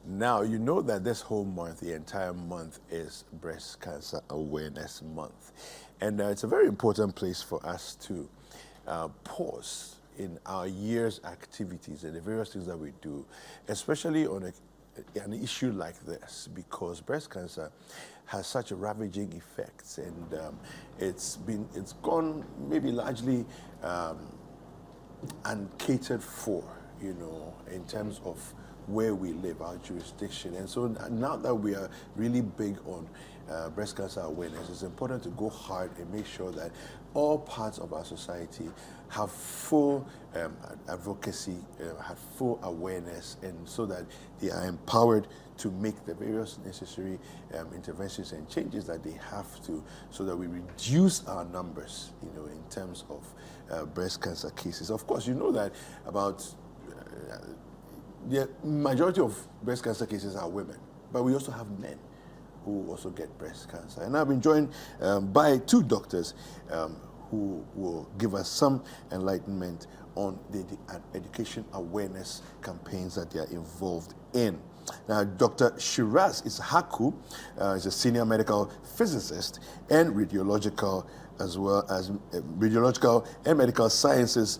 Now, you know that this whole month, the entire month, is Breast Cancer Awareness Month. And it's a very important place for us to pause in our year's activities and the various things that we do, especially on an issue like this, because breast cancer has such ravaging effects, and it's gone maybe largely uncatered for, you know, in terms of where we live, our jurisdiction. And so now that we are really big on breast cancer awareness, it's important to go hard and make sure that all parts of our society have full advocacy, have full awareness, and so that they are empowered to make the various necessary interventions and changes that they have to, so that we reduce our numbers, you know, in terms of breast cancer cases. Of course, you know that about the majority of breast cancer cases are women, but we also have men who also get breast cancer. And I've been joined by two doctors who will give us some enlightenment on the education awareness campaigns that they are involved in. Now, Dr. Shiraz Ishaku is a senior medical physicist and radiological, as well as radiological and medical sciences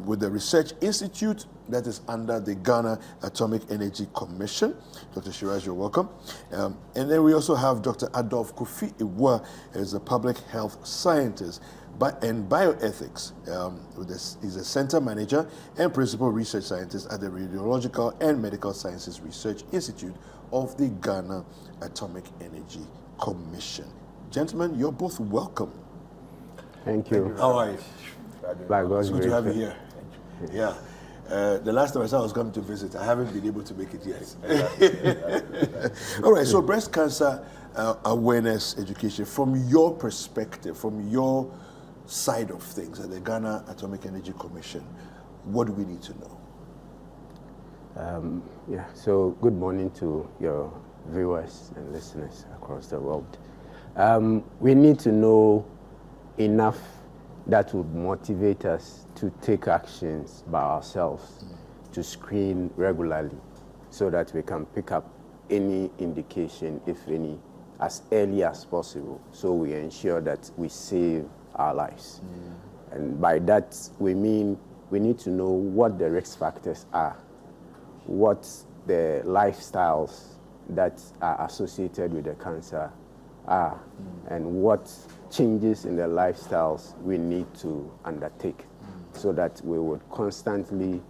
with the Research Institute that is under the Ghana Atomic Energy Commission. Dr. Shiraz, you're welcome. And then we also have Dr. Adolphe Kofi Iwa, is a public health scientist and bioethics. He's a center manager and principal research scientist at the Radiological and Medical Sciences Research Institute of the Ghana Atomic Energy Commission. Gentlemen, you're both welcome. Thank you. How are you? It's good to have you here. Yeah. The last time I said I was coming to visit, I haven't been able to make it yet. All right, so breast cancer awareness education, from your perspective, from your side of things at the Ghana Atomic Energy Commission, what do we need to know? So good morning to your viewers and listeners across the world. We need to know enough that would motivate us to take actions by ourselves, to screen regularly, so that we can pick up any indication, if any, as early as possible, so we ensure that we save our lives. And by that, we mean we need to know what the risk factors are, what the lifestyles that are associated with the cancer are, and what changes in the lifestyles we need to undertake, so that we would constantly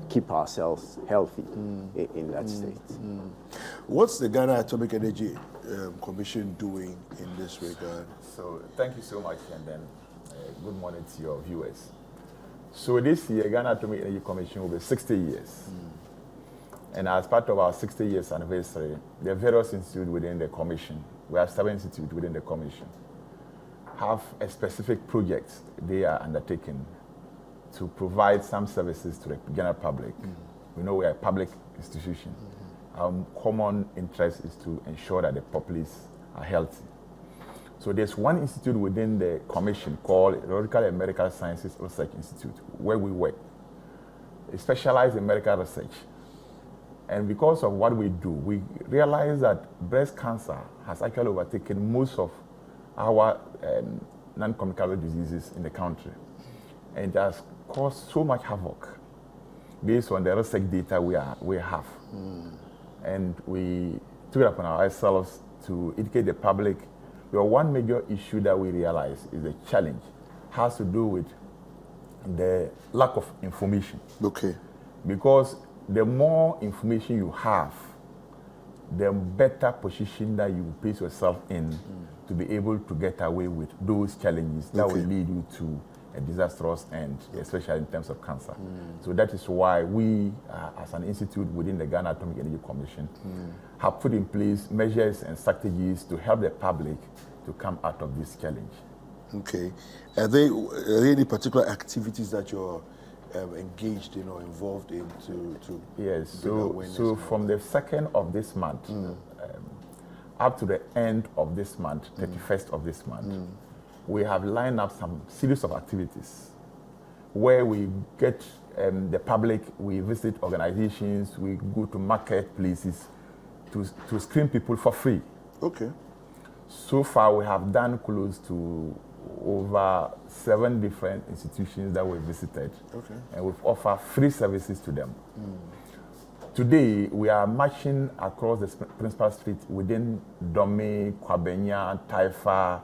keep ourselves healthy in that state. What's the Ghana Atomic Energy Commission doing in this regard? So thank you so much, and then good morning to your viewers. So this year, Ghana Atomic Energy Commission will be 60 years. And as part of our 60 years anniversary, the various institutes within the commission, we have 7 institutes within the commission, have a specific project they are undertaking to provide some services to the general public. We know we are a public institution. Our common interest is to ensure that the populace are healthy. So there's one institute within the commission called Radiological and Medical Sciences Research Institute, where we work. It specializes in medical research. And because of what we do, we realize that breast cancer has actually overtaken most of our non-communicable diseases in the country. And it has caused so much havoc based on the research data we have. And we took it upon ourselves to educate the public. But one major issue that we realize is the challenge has to do with the lack of information. Okay. Because the more information you have, the better position that you place yourself in to be able to get away with those challenges that will lead you to a disastrous end, especially in terms of cancer. So that is why we, as an institute within the Ghana Atomic Energy Commission, have put in place measures and strategies to help the public to come out of this challenge. Okay. Are there any particular activities that you're engaged in or involved in to yes, so from the 2nd of this month up to the end of this month, 31st of this month, we have lined up some series of activities where we get the public, we visit organizations, we go to marketplaces to screen people for free. Okay. So far, we have done close to over 7 different institutions that we visited. Okay. And we've offered free services to them. Today, we are marching across the principal street within Dome, Kwabenya, Taifa,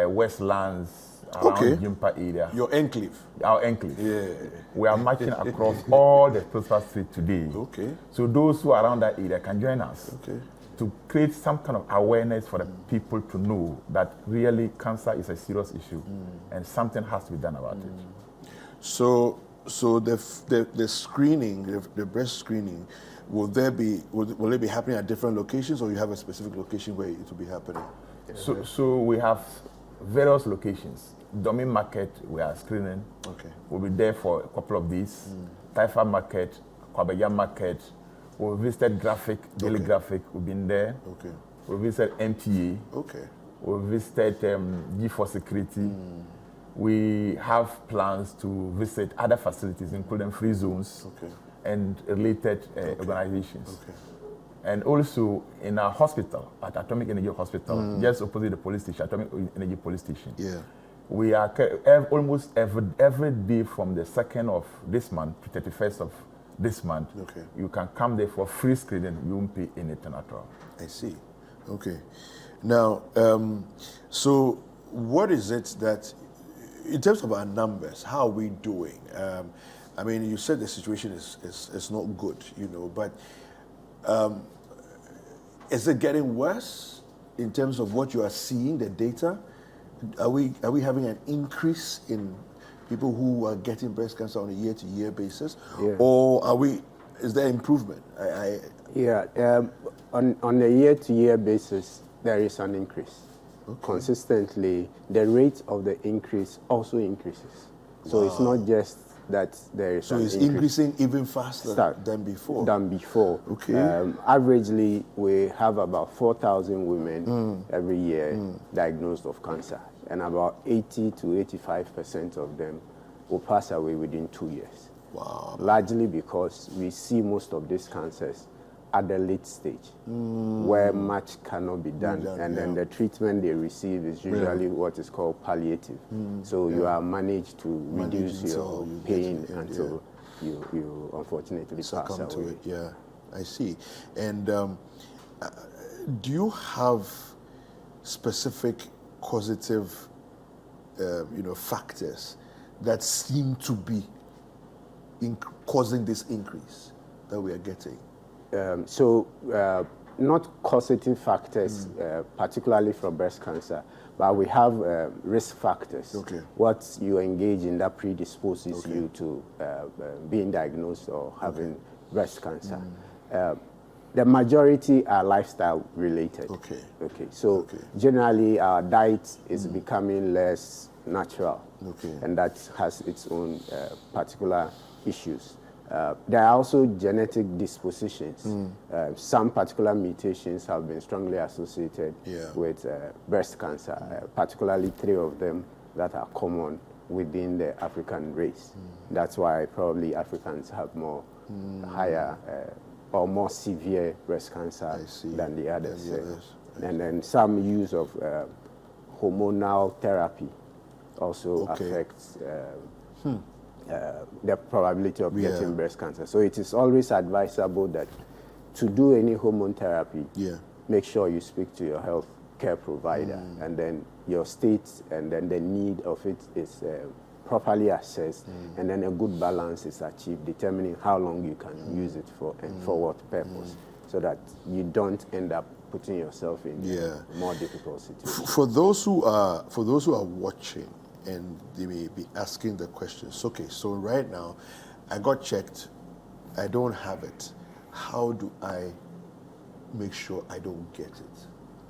Westlands, around Jimpa area. Your enclave. Our enclave. Yeah. We are marching across all the principal street today. Okay. So those who are around that area can join us. Okay. To create some kind of awareness for the people to know that really cancer is a serious issue and something has to be done about it. So the screening, the breast screening, will it be happening at different locations, or you have a specific location where it will be happening? So we have various locations. Domain Market, we are screening. Okay. We'll be there for a couple of days. Taifa Market, Kwabeya Market. We visited Graphic, Daily Graphic. We've been there. Okay. We visited MTA. Okay. We visited G4 Security. We have plans to visit other facilities, including free zones and related organizations. Okay. And also in our hospital, at Atomic Energy Hospital, just opposite the police station, Atomic Energy Police Station. Yeah. We are almost every day from the 2nd of this month to 31st of this month. Okay. You can come there for free screening. You won't pay anything at all. I see. Okay. Now, so what is it that, in terms of our numbers, how are we doing? I mean, you said the situation is not good, but is it getting worse in terms of what you are seeing, the data? Are we having an increase in people who are getting breast cancer on a year-to-year basis, or is there improvement? On a year-to-year basis, there is an increase. Okay. Consistently, the rate of the increase also increases. So it's not just that there is. So it's increasing even faster than before. Okay. Averagely, we have about 4,000 women every year diagnosed of cancer, and about 80 to 85% of them will pass away within 2 years. Wow. Largely because we see most of these cancers at the late stage, where much cannot be done, and then the treatment they receive is usually what is called palliative. So you are managed to reduce your pain until you unfortunately pass away. Yeah, I see. And do you have specific causative, factors that seem to be causing this increase that we are getting? Not causative factors, particularly for breast cancer, but we have risk factors. Okay. What you engage in that predisposes you to being diagnosed or having breast cancer. The majority are lifestyle related. Okay. So generally our diet is becoming less natural, and that has its own particular issues. There are also genetic dispositions. Some particular mutations have been strongly associated with breast cancer, particularly 3 of them that are common within the African race. That's why probably Africans have more higher or more severe breast cancer than the others. And then some use of hormonal therapy also affects the probability of getting breast cancer. So it is always advisable that to do any hormone therapy, make sure you speak to your health care provider, and then your state and then the need of it is properly assessed, and then a good balance is achieved, determining how long you can use it for and for what purpose, so that you don't end up putting yourself in a more difficult situation. For those who are watching, and they may be asking the questions, okay, so right now, I got checked, I don't have it. How do I make sure I don't get it?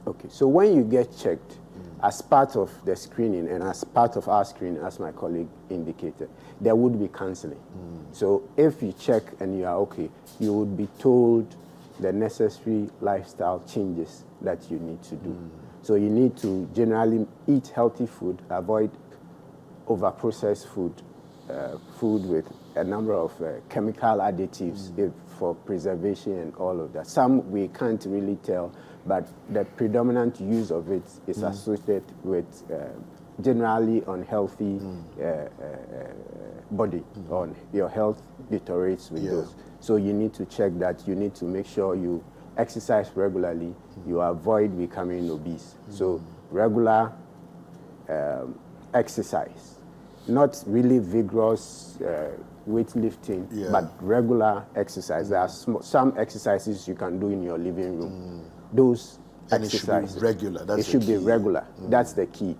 Okay, so when you get checked, as part of the screening and as part of our screening, as my colleague indicated, there would be counseling. So if you check and you are okay, you would be told the necessary lifestyle changes that you need to do. So you need to generally eat healthy food, avoid over-processed food, food with a number of chemical additives for preservation and all of that. Some we can't really tell, but the predominant use of it is associated with generally unhealthy body. On your health deteriorates with those. So you need to check that. You need to make sure you exercise regularly. You avoid becoming obese. So regular exercise, not really vigorous weightlifting, but regular exercise. There are some exercises you can do in your living room. Those and exercises. It should be regular. That's it should the be key. regular. That's the key.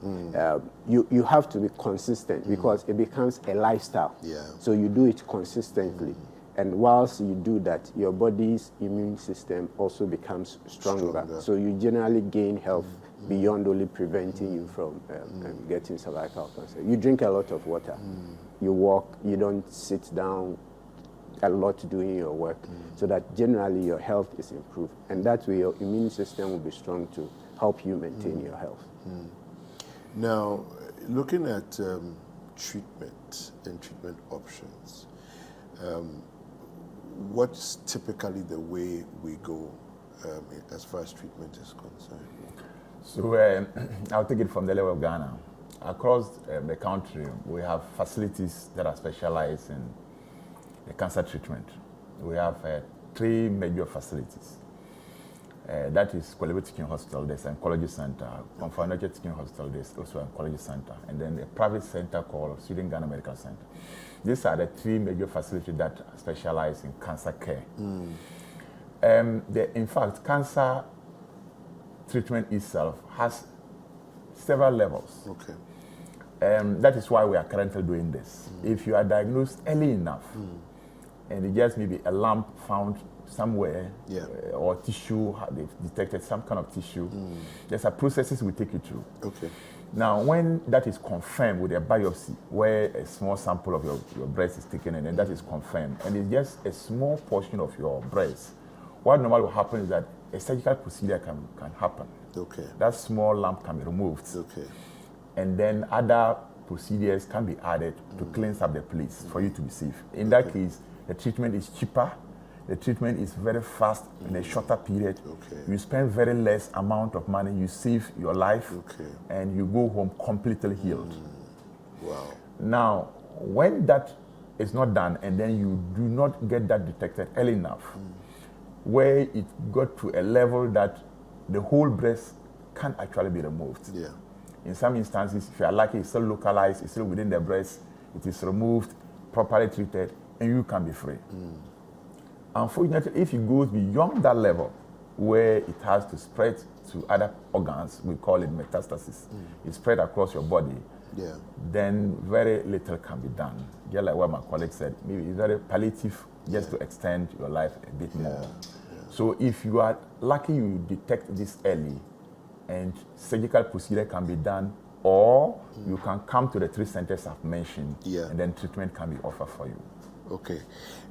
You have to be consistent because it becomes a lifestyle. So you do it consistently. And whilst you do that, your body's immune system also becomes stronger. So you generally gain health beyond only preventing you from getting cervical cancer. You drink a lot of water. You walk. You don't sit down a lot doing your work, so that generally your health is improved. And that way your immune system will be strong to help you maintain your health. Now, looking at treatment and treatment options, what's typically the way we go as far as treatment is concerned? So I'll take it from the level of Ghana. Across the country, we have facilities that are specialized in the cancer treatment. We have 3 major facilities. That is Kolebe Teaching Hospital, there's an oncology center. Konfanache Teaching Hospital, there's also an oncology center. And then a private center called Sweden Ghana Medical Center. These are the 3 major facilities that specialize in cancer care. In fact, cancer treatment itself has several levels. That is why we are currently doing this. If you are diagnosed early enough, and it just maybe a lump found somewhere, or tissue, they've detected some kind of tissue, there's a processes we take you through. Now, when that is confirmed with a biopsy, where a small sample of your breast is taken and then that is confirmed, and it's just a small portion of your breast, what normally will happen is that a surgical procedure can happen. That small lump can be removed. And then other procedures can be added to cleanse up the place for you to be safe. In that case, the treatment is cheaper. The treatment is very fast in a shorter period. You spend very less amount of money. You save your life, and you go home completely healed. Now, when that is not done, and then you do not get that detected early enough, where it got to a level that the whole breast can actually be removed. In some instances, if you are lucky, it's still localized, it's still within the breast, it is removed, properly treated, and you can be free. Unfortunately, if it goes beyond that level, where it has to spread to other organs, we call it metastasis, it spread across your body, then very little can be done. Just like what my colleague said, maybe it's very palliative, just to extend your life a bit more. So if you are lucky, you detect this early, and surgical procedure can be done, or you can come to the 3 centers I've mentioned, and then treatment can be offered for you.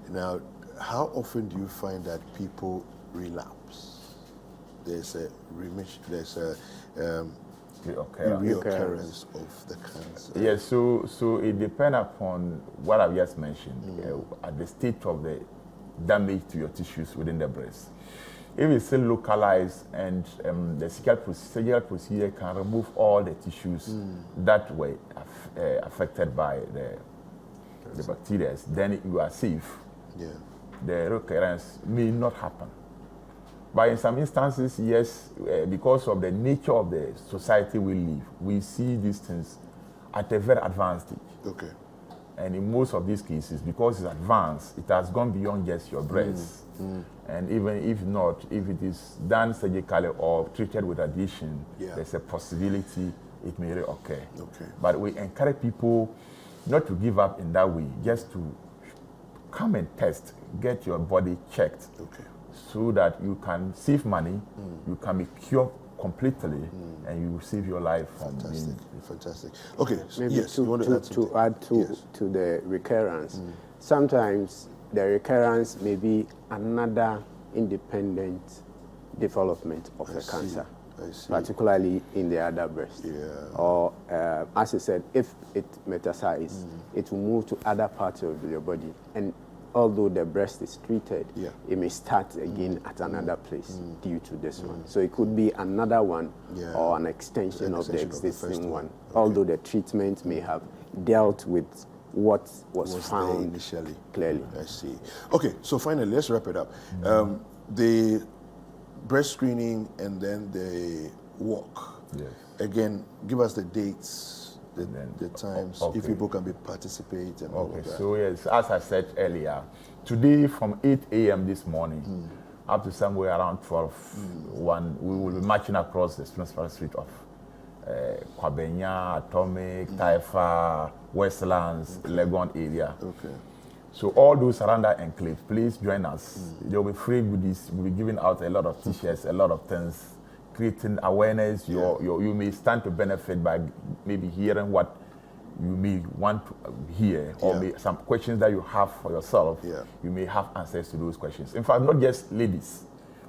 Now, how often do you find that people relapse? There's a remission, there's a reoccurrence of the cancer. Yes, so it depends upon what I've just mentioned, at the state of the damage to your tissues within the breast. If it's still localized and the surgical procedure can remove all the tissues that were affected by the bacteria, then you are safe. The recurrence may not happen. But in some instances, yes, because of the nature of the society we live, we see these things at a very advanced stage. And in most of these cases, because it's advanced, it has gone beyond just your breast. And even if not, if it is done surgically or treated with radiation, there's a possibility it may reoccur. But we encourage people not to give up in that way, just to come and test, get your body checked, so that you can save money, you can be cured completely, and you will save your life from Fantastic. Okay, maybe to add to the recurrence, sometimes the recurrence may be another independent development of the cancer. I see. particularly in the other breast. Yeah. Or, as I said, if it metastasizes, it will move to other parts of your body. And although the breast is treated, it may start again at another place due to this one. So it could be another one or an extension of the existing one. Okay. Although the treatment may have dealt with what was found initially. Clearly. I see. Okay, so finally, let's wrap it up. The breast screening and then the walk. Yes. Again, give us the dates, the times, okay. if people can be participate and all of that. So yes, as I said earlier, today from 8 a.m. this morning up to somewhere around 1, we will be marching across the principal street of Kwabenya, Atomic, Taifa, Westlands, Legon area. Okay. So all those around that enclave, please join us. There will be free goodies. We'll be giving out a lot of t-shirts, a lot of things, creating awareness. You may stand to benefit by maybe hearing what you may want to hear, or some questions that you have for yourself. You may have answers to those questions. In fact, not just ladies.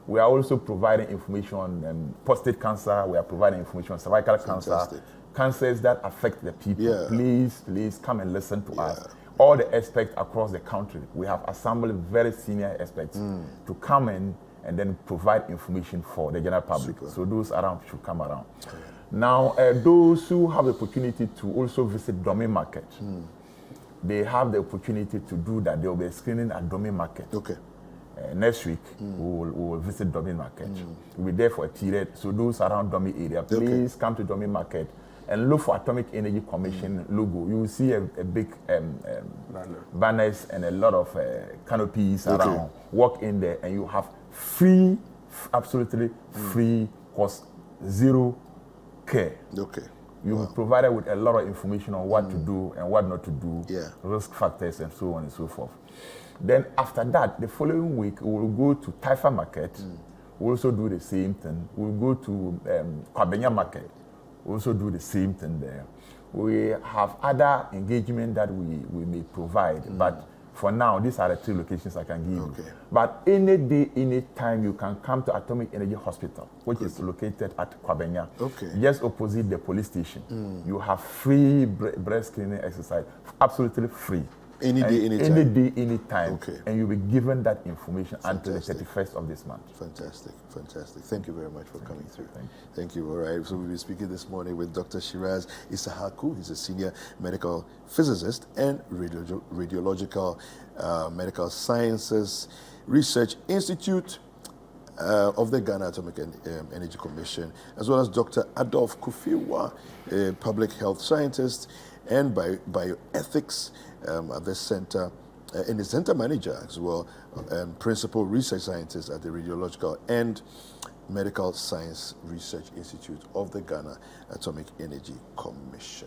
We are also providing information on prostate cancer. We are providing information on cervical cancer, cancers that affect the people. Please come and listen to us. All the experts across the country, we have assembled very senior experts to come in and then provide information for the general public. Super. So those around should come around. Now, those who have the opportunity to also visit Domain Market, they have the opportunity to do that. There will be a screening at Domain Market. Okay. Next week, we will visit Domain Market. We'll be there for a period. So those around Domain area, please come to Domain Market and look for Atomic Energy Commission logo. You will see a big banners and a lot of canopies around. Walk in there and you have free, absolutely free, cost zero care. Okay. You'll be provided with a lot of information on what to do and what not to do, risk factors and so on and so forth. Then after that, the following week, we will go to Taifa Market. We'll also do the same thing. We'll go to Kwabenya Market. We also do the same thing there. We have other engagement that we may provide, but for now, these are the 3 locations I can give you. But any day, any time, you can come to Atomic Energy Hospital, which is located at Kwabenya, just opposite the police station. You have free breast screening exercise, absolutely free. Any day, any time. Any day, any time. And you'll be given that information until the 31st of this month. Fantastic, fantastic. Thank you very much for coming through. Thank you. All right. So we'll be speaking this morning with Dr. Shiraz Isahaku. He's a senior medical physicist and radiological medical sciences research institute of the Ghana Atomic Energy Commission, as well as Dr. Adolph Kufiwa, a public health scientist and bioethics at the center, and the center manager as well, and principal research scientist at the Radiological and Medical Science Research Institute of the Ghana Atomic Energy Commission.